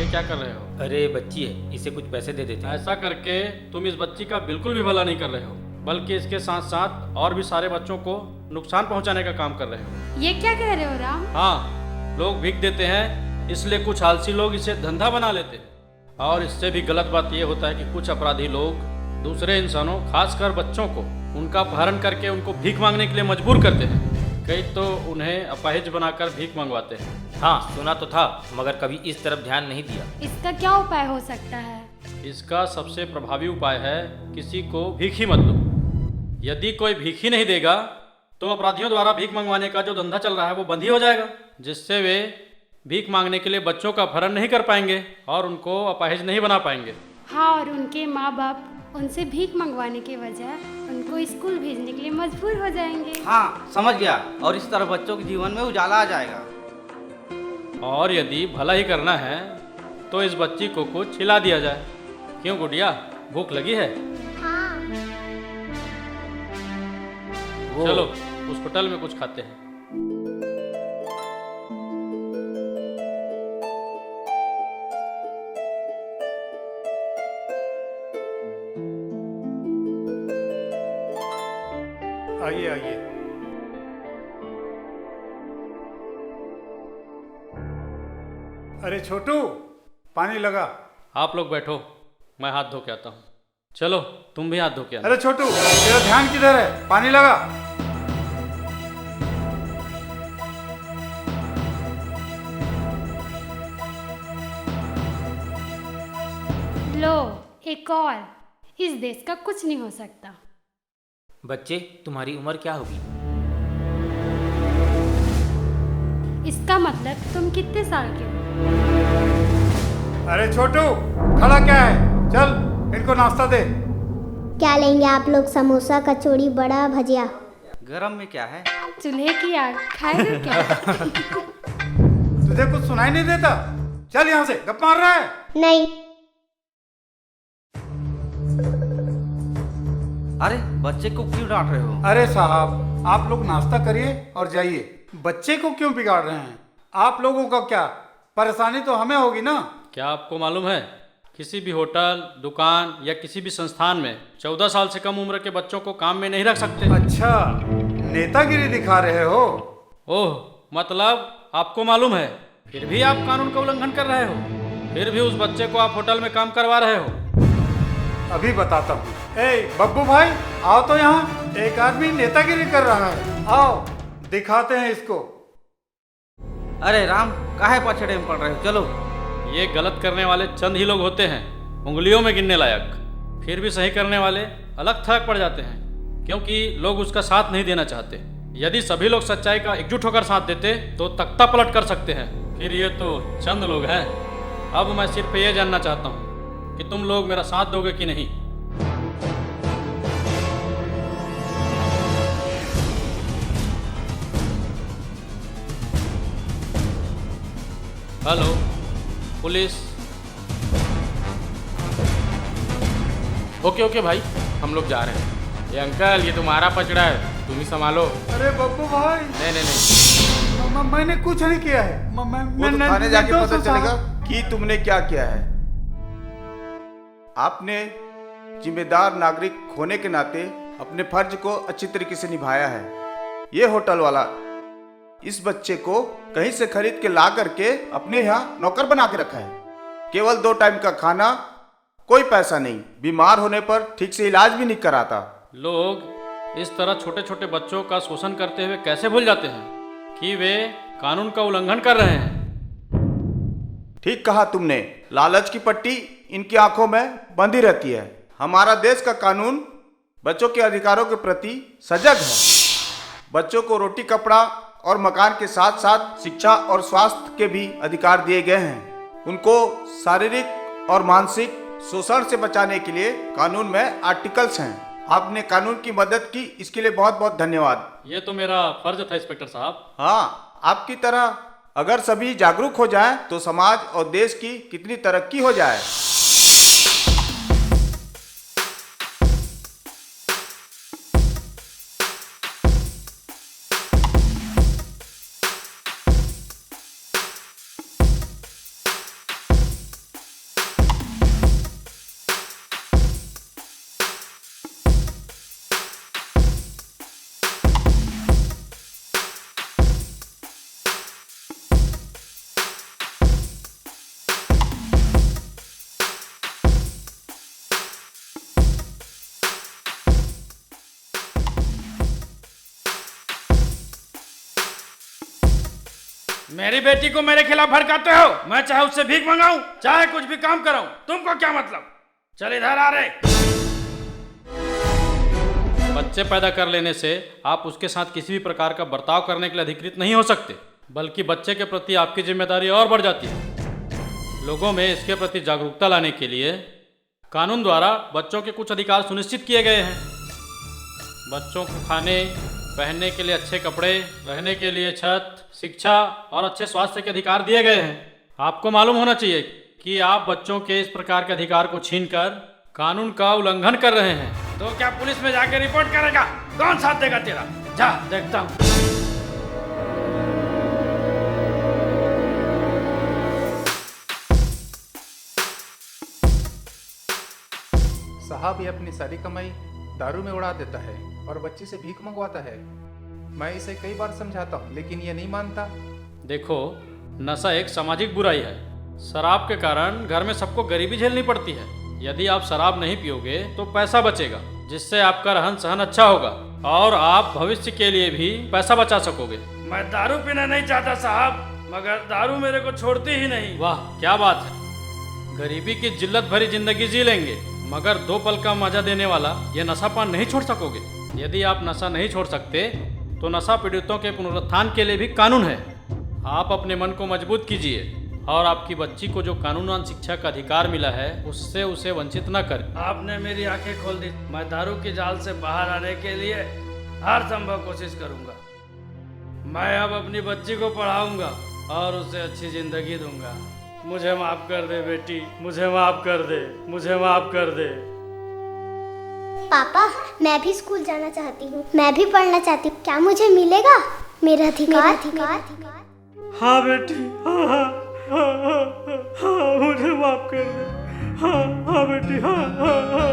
क्या कर रहे हो? अरे बच्ची है, इसे कुछ पैसे दे देते हैं। ऐसा करके तुम इस बच्ची का बिल्कुल भी भला नहीं कर रहे हो, बल्कि इसके साथ साथ और भी सारे बच्चों को नुकसान पहुंचाने का काम कर रहे हो। ये क्या कह रहे हो राम? हाँ, लोग भीख देते हैं, इसलिए कुछ आलसी लोग इसे धंधा बना लेते हैं। और इससे भी गलत बात यह होता है कि कुछ अपराधी लोग दूसरे इंसानों, खासकर बच्चों को, उनका अपहरण करके उनको भीख मांगने के लिए मजबूर करते हैं। कई तो उन्हें अपाहिज बनाकर भीख मंगवाते हैं। हाँ सुना तो था, मगर कभी इस तरफ ध्यान नहीं दिया। इसका क्या उपाय हो सकता है? इसका सबसे प्रभावी उपाय है किसी को भीख ही मत दो। यदि कोई भीख ही नहीं देगा तो अपराधियों द्वारा भीख मंगवाने का जो धंधा चल रहा है वो बंद ही हो जाएगा, जिससे वे भीख मांगने के लिए बच्चों का अपहरण नहीं कर पाएंगे और उनको अपाहिज नहीं बना पाएंगे। हाँ, और उनके माँ बाप उनसे भीख मंगवाने के वजह उनको स्कूल भेजने के लिए मजबूर हो जाएंगे। हाँ समझ गया, और इस तरह बच्चों के जीवन में उजाला आ जाएगा। और यदि भला ही करना है तो इस बच्ची को कुछ खिला दिया जाए। क्यों गुड़िया, भूख लगी है? हाँ। चलो उस होटल में कुछ खाते हैं। आइए आइए। अरे छोटू, पानी लगा। आप लोग बैठो, मैं हाथ धो के आता हूँ। चलो तुम भी हाथ धो के आना। अरे छोटू, तेरा ध्यान किधर है? पानी लगा। लो एक और। इस देश का कुछ नहीं हो सकता। बच्चे, तुम्हारी उम्र क्या होगी? इसका मतलब तुम कितने साल के हो? अरे छोटू, खड़ा क्या है? चल इनको नाश्ता दे। क्या लेंगे आप लोग? समोसा, कचौड़ी, बड़ा, भजिया। गरम में क्या है? चूल्हे की आग खाएगा क्या? तुझे कुछ सुनाई नहीं देता? चल यहाँ से, गप मार रहा है? नहीं। अरे बच्चे को क्यों डांट रहे हो? अरे साहब, आप लोग नाश्ता करिए और जाइए। बच्चे को क्यों बिगाड़ रहे हैं? आप लोगों का क्या, परेशानी तो हमें होगी ना। क्या आपको मालूम है, किसी भी होटल, दुकान या किसी भी संस्थान में 14 साल से कम उम्र के बच्चों को काम में नहीं रख सकते। अच्छा, नेतागिरी दिखा रहे हो? ओह, मतलब आपको मालूम है, फिर भी आप कानून का उल्लंघन कर रहे हो। फिर भी उस बच्चे को आप होटल में काम करवा रहे हो। अभी बताता हूँ। ए बब्बू भाई, आओ तो यहाँ। एक आदमी नेतागिरी कर रहा है, आओ दिखाते हैं इसको। अरे राम, काहे पछड़े में पड़ रहे हो? चलो। ये गलत करने वाले चंद ही लोग होते हैं, उंगलियों में गिनने लायक। फिर भी सही करने वाले अलग थलग पड़ जाते हैं, क्योंकि लोग उसका साथ नहीं देना चाहते। यदि सभी लोग सच्चाई का एकजुट होकर साथ देते तो तख्ता पलट कर सकते हैं। फिर ये तो चंद लोग हैं। अब मैं सिर्फ ये जानना चाहता हूँ कि तुम लोग मेरा साथ दोगे कि नहीं। Hello police. ओके ओके भाई, हम लोग जा रहे हैं। ये अंकल, ये तुम्हारा पचड़ा है, तुम ही संभालो। अरे बब्बू भाई, नहीं नहीं नहीं, मैंने कुछ नहीं किया है। वो तो थाने जाके पता चलेगा कि तुमने क्या किया है। आपने जिम्मेदार नागरिक होने के नाते अपने फर्ज को अच्छी तरीके से निभाया है। ये होटल वाला इस बच्चे को कहीं से खरीद के ला करके अपने यहाँ नौकर बना के रखा है। केवल 2 टाइम का खाना, कोई पैसा नहीं, बीमार होने पर ठीक से इलाज भी नहीं कराता। लोग इस तरह छोटे छोटे बच्चों का शोषण करते हुए कैसे भूल जाते हैं कि वे कानून का उल्लंघन कर रहे हैं। ठीक कहा तुमने, लालच की पट्टी इनकी आंखों में बंधी रहती है। हमारा देश का कानून बच्चों के अधिकारों के प्रति सजग है। बच्चों को रोटी, कपड़ा और मकान के साथ साथ शिक्षा और स्वास्थ्य के भी अधिकार दिए गए हैं। उनको शारीरिक और मानसिक शोषण से बचाने के लिए कानून में आर्टिकल्स हैं। आपने कानून की मदद की, इसके लिए बहुत बहुत धन्यवाद। ये तो मेरा फर्ज था इंस्पेक्टर साहब। हाँ, आपकी तरह अगर सभी जागरूक हो जाएं तो समाज और देश की कितनी तरक्की हो जाए। मेरी बेटी को मेरे खिलाफ भड़काते हो। मैं चाहे उससे भीख मंगाऊं, चाहे कुछ भी काम कराऊं, तुमको क्या मतलब? चल इधर आ रहे। बच्चे पैदा कर लेने से आप उसके साथ किसी भी प्रकार का बर्ताव करने के लिए अधिकृत नहीं हो सकते, बल्कि बच्चे के प्रति आपकी जिम्मेदारी और बढ़ जाती है। लोगों में इसके प्रति जागरूकता लाने के लिए कानून द्वारा बच्चों के कुछ अधिकार सुनिश्चित किए गए हैं। बच्चों को खाने पहनने के लिए अच्छे कपड़े, रहने के लिए छत, शिक्षा और अच्छे स्वास्थ्य के अधिकार दिए गए हैं। आपको मालूम होना चाहिए कि आप बच्चों के इस प्रकार के अधिकार को छीनकर कानून का उल्लंघन कर रहे हैं। तो क्या पुलिस में जाके रिपोर्ट करेगा? कौन साथ देगा तेरा? जा देखता हूँ। साहब ये अपनी सारी कमाई दारू में उड़ा देता है और बच्ची से भीख मंगवाता है। मैं इसे कई बार समझाता हूँ लेकिन ये नहीं मानता। देखो, नशा एक सामाजिक बुराई है। शराब के कारण घर में सबको गरीबी झेलनी पड़ती है। यदि आप शराब नहीं पियोगे तो पैसा बचेगा, जिससे आपका रहन सहन अच्छा होगा और आप भविष्य के लिए भी पैसा बचा सकोगे। मैं दारू पीना नहीं चाहता साहब, मगर दारू मेरे को छोड़ती ही नहीं। वाह क्या बात है। गरीबी की जिल्लत भरी जिंदगी जी लेंगे, मगर 2 पल का मजा देने वाला ये नशा पान नहीं छोड़ सकोगे। यदि आप नशा नहीं छोड़ सकते तो नशा पीड़ितों के पुनरुत्थान के लिए भी कानून है। आप अपने मन को मजबूत कीजिए और आपकी बच्ची को जो कानूनन शिक्षा का अधिकार मिला है उससे उसे वंचित न करें। आपने मेरी आंखें खोल दी। मैं दारू की जाल से बाहर आने के लिए हर संभव कोशिश करूंगा। मैं अब अपनी बच्ची को पढ़ाऊंगा और उसे अच्छी जिंदगी दूंगा। मुझे माफ कर दे बेटी, मुझे माफ कर दे, मुझे माफ कर दे। पापा मैं भी स्कूल जाना चाहती हूँ, मैं भी पढ़ना चाहती हूँ। क्या मुझे मिलेगा मेरा अधिकार? हाँ बेटी, हाँ हाँ हाँ हाँ हाँ, मुझे माफ कर दे। हाँ हाँ बेटी, हाँ हाँ हाँ।